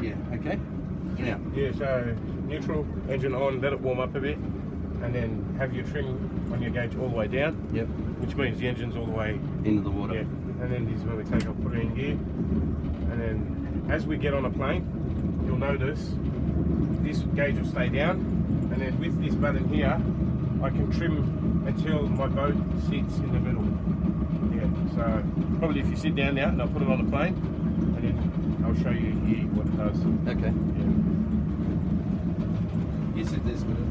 Yeah, okay. Now. Yeah, so neutral, engine on, let it warm up a bit, and then have your trim on your gauge all the way down. Yep. Which means the engine's all the way into the water. Yeah, and then this is where we take off, put it in gear, and then as we get on a plane, you'll notice this gauge will stay down, and then with this button here, I can trim until my boat sits in the middle. Yeah, so probably if you sit down now, and I'll put it on the plane, and then I'll show you here what it does. Okay. Yeah. You sit this with it.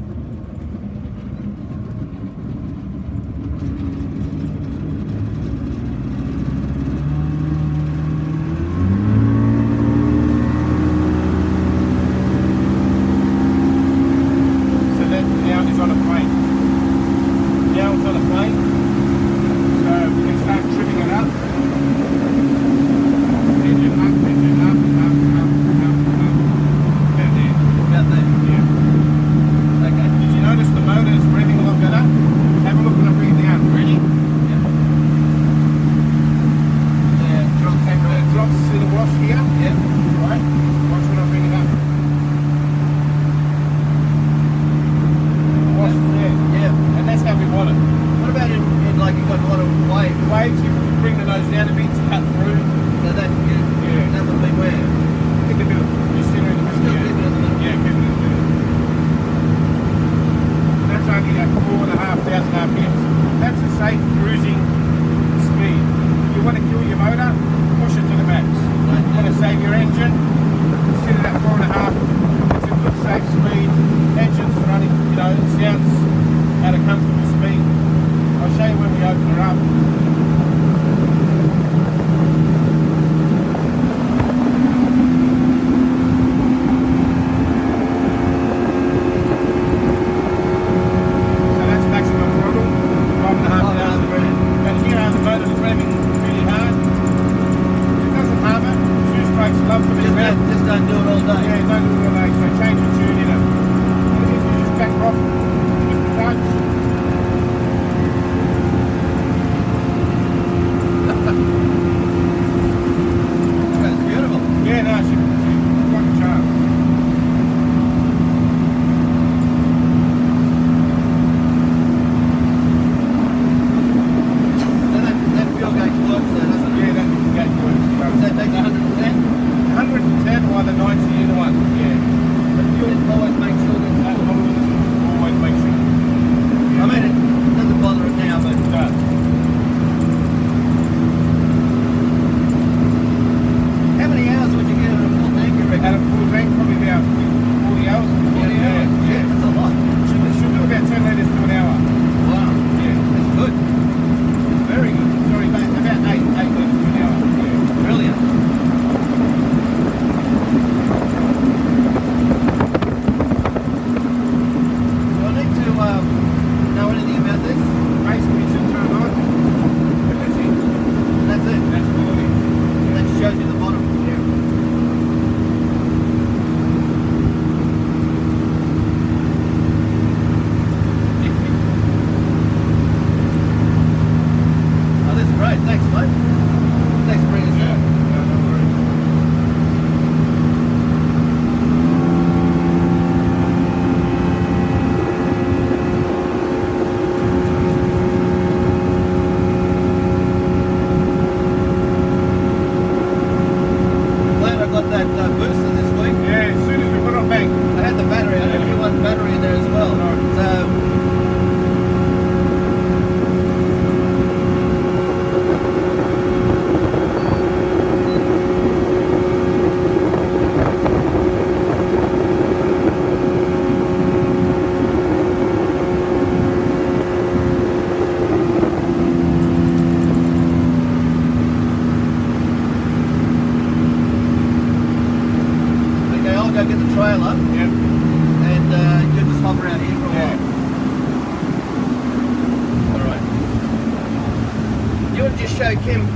show Kim?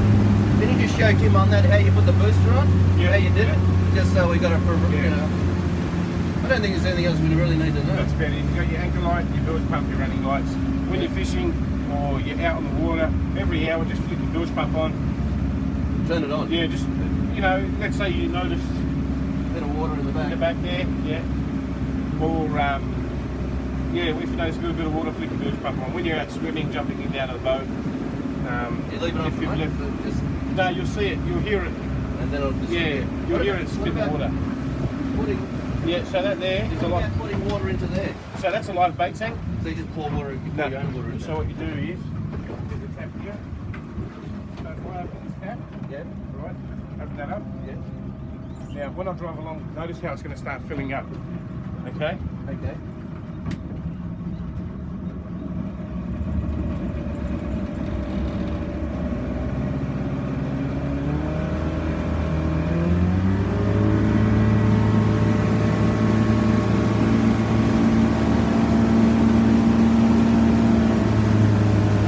Can you just show Kim on that how you put the booster on? Yeah. How you did it? Just so we got it for Yeah. you know. I don't think there's anything else we really need to know. That's about it. You've got your anchor light, your bilge pump, your running lights. When you're fishing or you're out on the water, every hour just flick your bilge pump on. Turn it on. Yeah, just, you know, let's say you notice bit of water in the in back. the back there, yeah. Or, yeah, if you notice a little bit of water, flick the bilge pump on. When you're out swimming, jumping in and out of the boat, You leave it on if for you've money, left- but just, no, you'll see it, you'll hear it. and then it'll just Yeah, you'll hear it What spit the about water. Putting, Yeah, so that there is a what lot. about putting water into there? So that's a live bait tank. So you just pour water, you pour your own water in So there. what you do is, there's a tap here. So if I open this tap, Yeah, right, open that up. yeah. Now, when I drive along, notice how it's going to start filling up. Okay? Okay.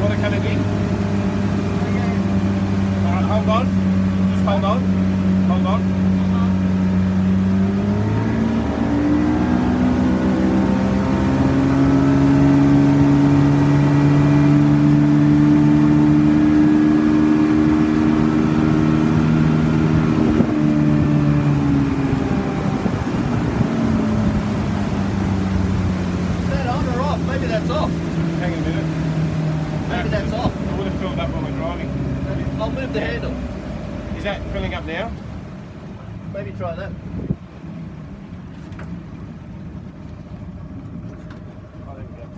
Water coming in. Alright, hold on. Just hold on. Hold on. Is that on or off? Maybe that's off. Hang on a minute. Maybe that's off. It would have filled up when we're driving. I'll move the handle. Is that filling up now? Maybe try that. I think so.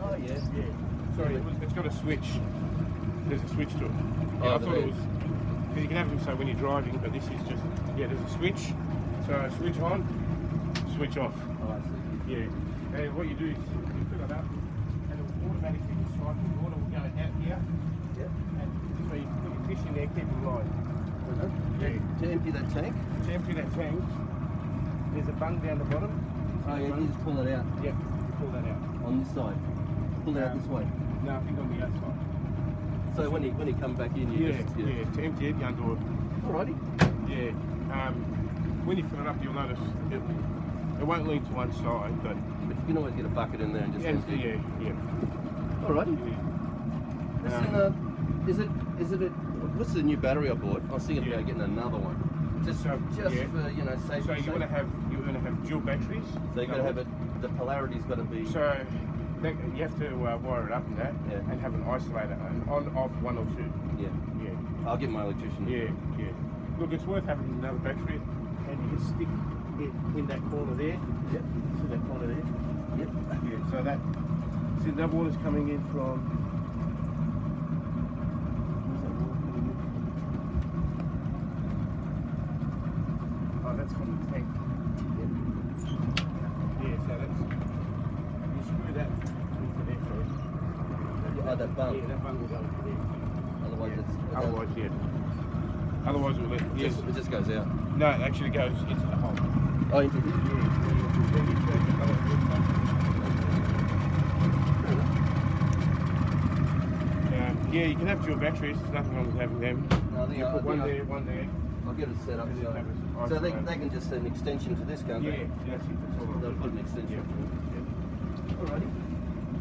Oh yeah. Yeah. Sorry, it's got a switch. There's a switch to it. Oh, Yeah, I the thought it van. was. Because you can have them so when you're driving, but this is just. Yeah, there's a switch. So switch on, switch off. Oh, I see. Yeah. And what you do is you fill it up, and it will automatically recycle. The water will go out here, Yeah. and so you put your fish in there, keep them live. Yeah. To empty that tank? To empty that tank, there's a bung down the bottom. Oh yeah, you just pull it out Yep, you pull that out. on this side. Pull it out this way. No, I think on the outside. So when you come back in, you Yeah, just yeah. To empty it, you undo it. Alrighty. Yeah. When you fill it up, you'll notice it won't lean to one side, but But you can always get a bucket in there and just empty. yeah. Alrighty. Yeah. Listen, is it a, what's the new battery I bought? I was thinking Yeah. about getting another one. Just So, just yeah. for safety. So you're gonna have dual batteries. So you got to have it. The polarity's got to be. So you have to wire it up and that, Yeah. and have an isolator, an on-off 1 or 2. Yeah. Yeah. I'll get my electrician. Yeah. Look, it's worth having another battery, and you can stick it in that corner there. Yep. See that corner there? Yep. Yeah. So that. See that water's coming in from. Where's that water coming in from? Oh, that's from the tank. Yep. Yeah. So that's. You screw that into there first. Oh, that bung. Yeah, that bung will go into there. Otherwise, Yeah. it's. Otherwise, yeah. Otherwise, it will let. Yes. It just goes out. No, it actually goes into the hole. Oh, into here. Yeah, you can have dual batteries. There's nothing wrong with having them. No, I think You I put one think there, one there. I'll get it set up. And then have it So they isolated. can just an extension to this, can't Yeah, they? that's it. That's all. They'll put an extension. Alrighty.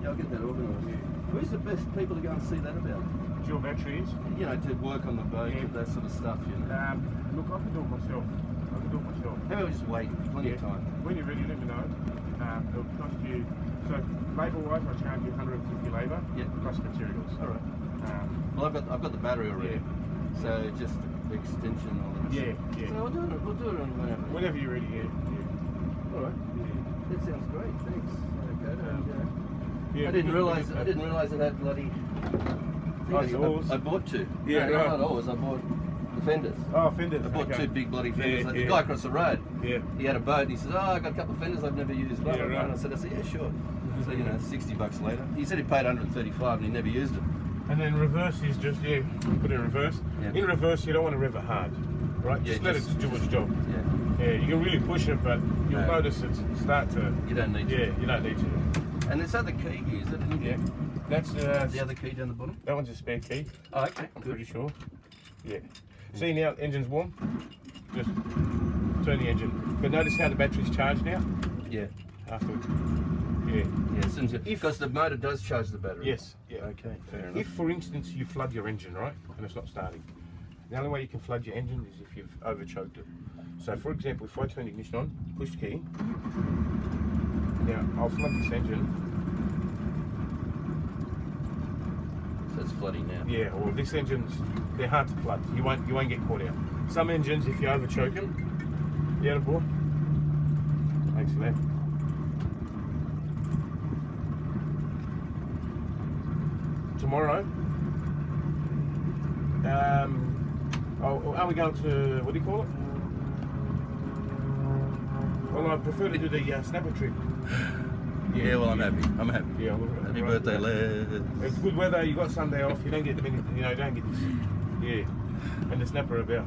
Yeah, I'll get that organised. Who's the best people to go and see that about? Dual batteries. You know, to work on the boat, Yeah. that sort of stuff, you know. Look, I can do it myself. How about we just wait? Plenty of time. When you're ready, let me know. It'll cost you. So labour-wise, I charge you 150 labour Yeah. plus materials. Alright. Um, Well, I've got the battery already. Yeah. So just the extension all the rest. Yeah, yeah. So we'll do it on whenever. whenever you're ready, yeah. Alright. Yeah. That sounds great. Thanks. Okay. Yeah, I didn't because- realise it had bloody. Oh, the oars. I bought two. Yeah, no, right. not oars. I bought the fenders. Oh, fenders. I bought okay. two big bloody fenders. Yeah, The yeah. guy across the road, Yeah. he had a boat and he said, "Oh, I got a couple of fenders I've never used." Blah, Yeah, blah, blah. right. And I said, "Yeah, sure." So $60 later, he said he paid 135 and he never used it. And then reverse is just, put it in reverse. Yeah. In reverse, you don't want to rev it hard, right? Yeah, just let it do its job. Yeah, Yeah, you can really push it, but you'll No. notice it start to. you don't need to. Yeah, you don't need to. And this other key here, is it? Yeah, that's The other key down the bottom. that one's a spare key. Oh, okay. I'm Good. pretty sure. Yeah. See now, engine's warm. Just turn the engine. But notice how the battery's charged now. Yeah. Afterwards. Yeah. Yeah. As soon as because the motor does charge the battery. Yes. Yeah. Okay. Fair enough. If, for instance, you flood your engine, right, and it's not starting, the only way you can flood your engine is if you've over choked it. So for example, if I turn the ignition on, push the key, now I'll flood this engine. So it's flooding now. Yeah, or this engine's, they're hard to flood. You won't get caught out. Some engines, if you over choke them, yeah, boy. Thanks for that. Tomorrow, are we going to, what do you call it? Well, I prefer to do the snapper trip. Yeah, well, I'm happy. I'm happy. Yeah, Happy birthday, Les. It's good weather. You got Sunday off. You don't get the minute. You know, don't get this. Yeah, and the snapper about.